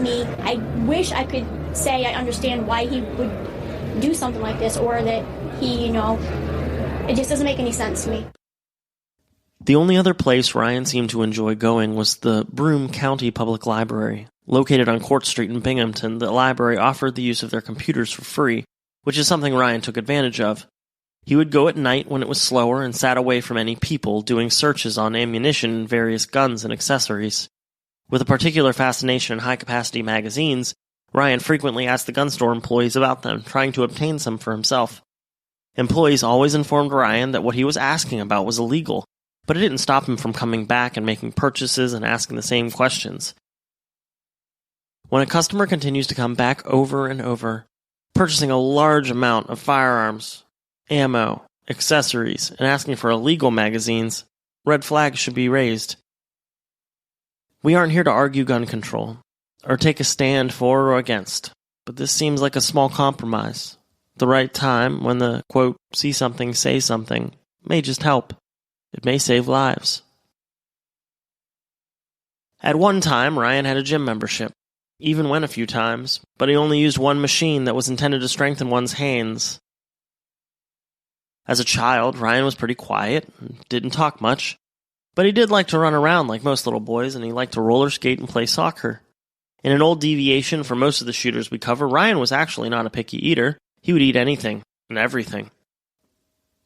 Me, I wish I could say I understand why he would do something like this, or that he, it just doesn't make any sense to me. The only other place Ryan seemed to enjoy going was the Broome County Public Library. Located on Court Street in Binghamton, the library offered the use of their computers for free, which is something Ryan took advantage of. He would go at night when it was slower and sat away from any people, doing searches on ammunition and various guns and accessories. With a particular fascination in high-capacity magazines, Ryan frequently asked the gun store employees about them, trying to obtain some for himself. Employees always informed Ryan that what he was asking about was illegal, but it didn't stop him from coming back and making purchases and asking the same questions. When a customer continues to come back over and over, purchasing a large amount of firearms, ammo, accessories, and asking for illegal magazines, red flags should be raised. We aren't here to argue gun control, or take a stand for or against, but this seems like a small compromise. The right time, when the, quote, see something, say something, may just help. It may save lives. At one time, Ryan had a gym membership. Even went a few times, but he only used one machine that was intended to strengthen one's hands. As a child, Ryan was pretty quiet and didn't talk much, but he did like to run around like most little boys, and he liked to roller skate and play soccer. In an old deviation for most of the shooters we cover, Ryan was actually not a picky eater. He would eat anything and everything.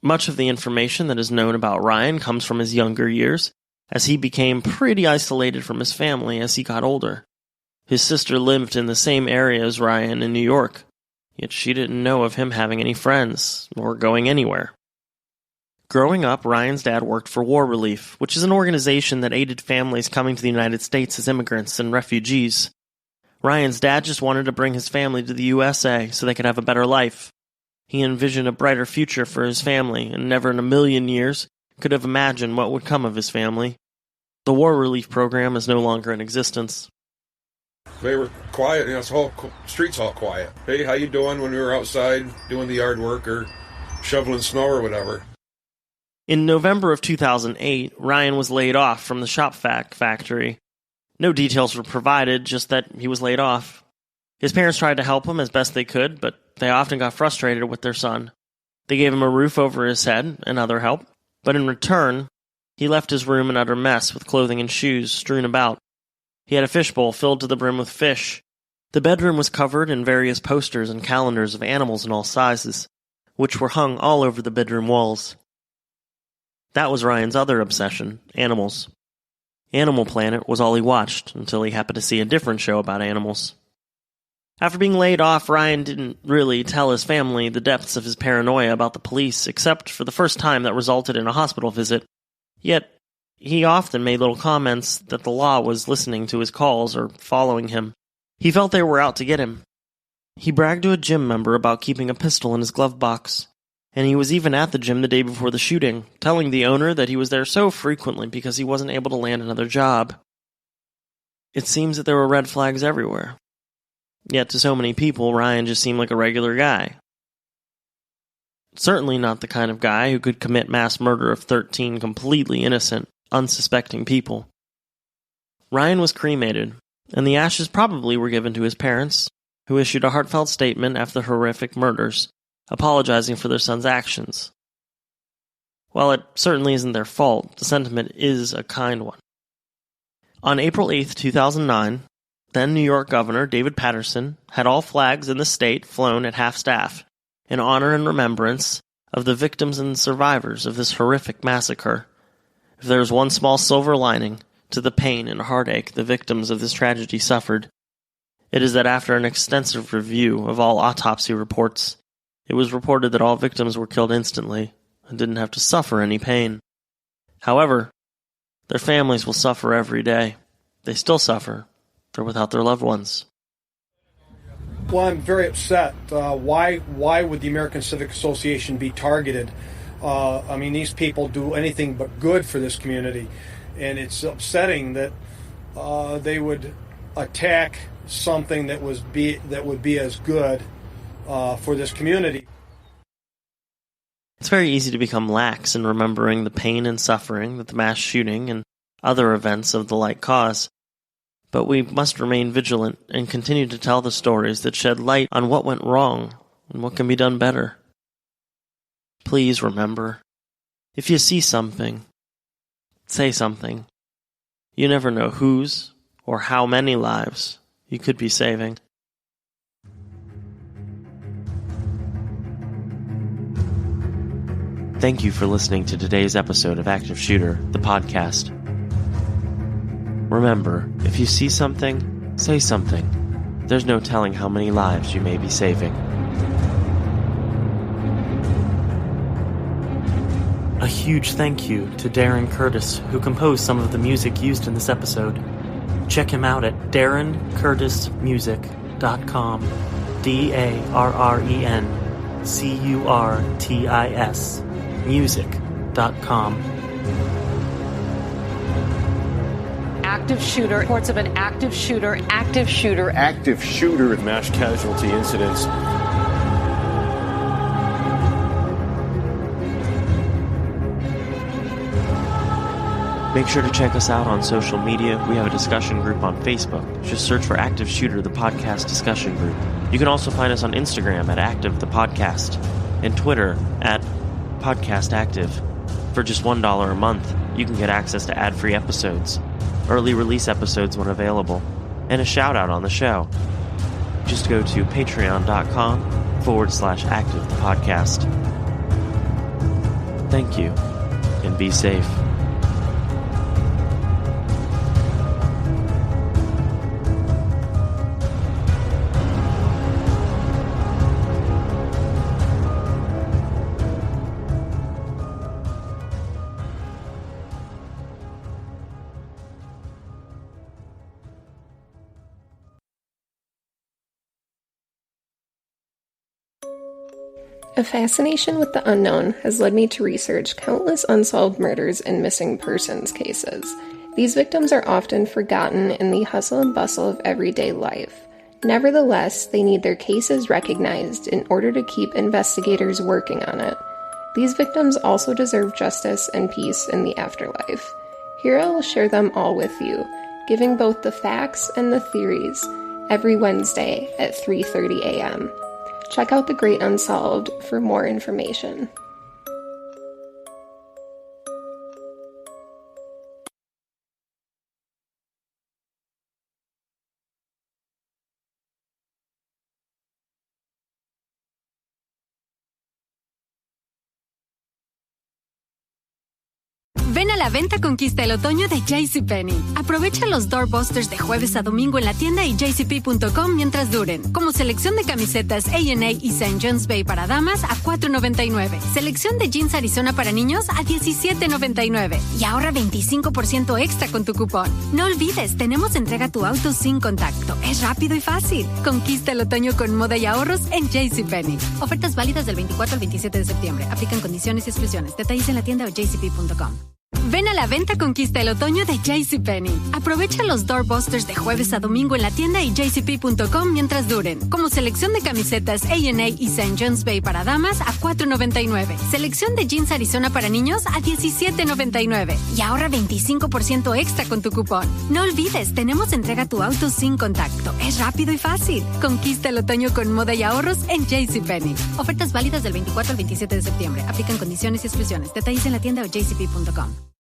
Much of the information that is known about Ryan comes from his younger years, as he became pretty isolated from his family as he got older. His sister lived in the same area as Ryan in New York, yet she didn't know of him having any friends or going anywhere. Growing up, Ryan's dad worked for War Relief, which is an organization that aided families coming to the United States as immigrants and refugees. Ryan's dad just wanted to bring his family to the USA so they could have a better life. He envisioned a brighter future for his family, and never in a million years could have imagined what would come of his family. The War Relief program is no longer in existence. They were quiet, the whole street's all quiet. Hey, how you doing when we were outside doing the yard work or shoveling snow or whatever? In November of 2008, Ryan was laid off from the shop vac factory. No details were provided, just that he was laid off. His parents tried to help him as best they could, but they often got frustrated with their son. They gave him a roof over his head and other help, but in return, he left his room an utter mess with clothing and shoes strewn about. He had a fishbowl filled to the brim with fish. The bedroom was covered in various posters and calendars of animals in all sizes, which were hung all over the bedroom walls. That was Ryan's other obsession, animals. Animal Planet was all he watched, until he happened to see a different show about animals. After being laid off, Ryan didn't really tell his family the depths of his paranoia about the police, except for the first time that resulted in a hospital visit. Yet, he often made little comments that the law was listening to his calls or following him. He felt they were out to get him. He bragged to a gym member about keeping a pistol in his glove box, and he was even at the gym the day before the shooting, telling the owner that he was there so frequently because he wasn't able to land another job. It seems that there were red flags everywhere. Yet to so many people, Ryan just seemed like a regular guy. Certainly not the kind of guy who could commit mass murder of 13 completely innocent, unsuspecting people. Ryan was cremated, and the ashes probably were given to his parents, who issued a heartfelt statement after the horrific murders, apologizing for their son's actions. While it certainly isn't their fault, the sentiment is a kind one. On April 8, 2009, then New York Governor David Paterson had all flags in the state flown at half-staff in honor and remembrance of the victims and survivors of this horrific massacre. If there is one small silver lining to the pain and heartache the victims of this tragedy suffered, it is that after an extensive review of all autopsy reports, it was reported that all victims were killed instantly and didn't have to suffer any pain. However, their families will suffer every day. They still suffer. They're without their loved ones. Well, I'm very upset. Why would the American Civic Association be targeted? These people do anything but good for this community, and it's upsetting that they would attack something that would be as good for this community. It's very easy to become lax in remembering the pain and suffering that the mass shooting and other events of the like cause. But we must remain vigilant and continue to tell the stories that shed light on what went wrong and what can be done better. Please remember, if you see something, say something. You never know whose or how many lives you could be saving. Thank you for listening to today's episode of Active Shooter, the podcast. Remember, if you see something, say something. There's no telling how many lives you may be saving. A huge thank you to Darren Curtis, who composed some of the music used in this episode. Check him out at darrencurtismusic.com. DARRENCURTIS music.com. Active shooter, reports of an active shooter, mass casualty incidents. Make sure to check us out on social media. We have a discussion group on Facebook. Just search for Active Shooter, the podcast discussion group. You can also find us on Instagram at Active the Podcast and Twitter at Podcast Active. For just $1 a month, you can get access to ad-free episodes, early release episodes when available, and a shout-out on the show. Just go to patreon.com/Active the Podcast. Thank you, and be safe. A fascination with the unknown has led me to research countless unsolved murders and missing persons cases. These victims are often forgotten in the hustle and bustle of everyday life. Nevertheless, they need their cases recognized in order to keep investigators working on it. These victims also deserve justice and peace in the afterlife. Here I will share them all with you, giving both the facts and the theories, every Wednesday at 3:30 a.m. Check out The Great Unsolved for more information. Ven a la venta Conquista el Otoño de JCPenney. Aprovecha los doorbusters de jueves a domingo en la tienda y jcp.com mientras duren. Como selección de camisetas A&A y St. John's Bay para damas a $4.99. Selección de jeans Arizona para niños a $17.99. Y ahorra 25% extra con tu cupón. No olvides, tenemos entrega a tu auto sin contacto. Es rápido y fácil. Conquista el otoño con moda y ahorros en JCPenney. Ofertas válidas del 24 al 27 de septiembre. Aplican condiciones y exclusiones. Detalles en la tienda o jcp.com. Ven a la venta Conquista el Otoño de JCPenney. Aprovecha los doorbusters de jueves a domingo en la tienda y jcp.com mientras duren. Como selección de camisetas A&A y St. John's Bay para damas a $4.99. Selección de jeans Arizona para niños a $17.99. Y ahorra 25% extra con tu cupón. No olvides, tenemos entrega a tu auto sin contacto. Es rápido y fácil. Conquista el otoño con moda y ahorros en JCPenney. Ofertas válidas del 24 al 27 de septiembre. Aplican condiciones y exclusiones. Detalles en la tienda o jcp.com.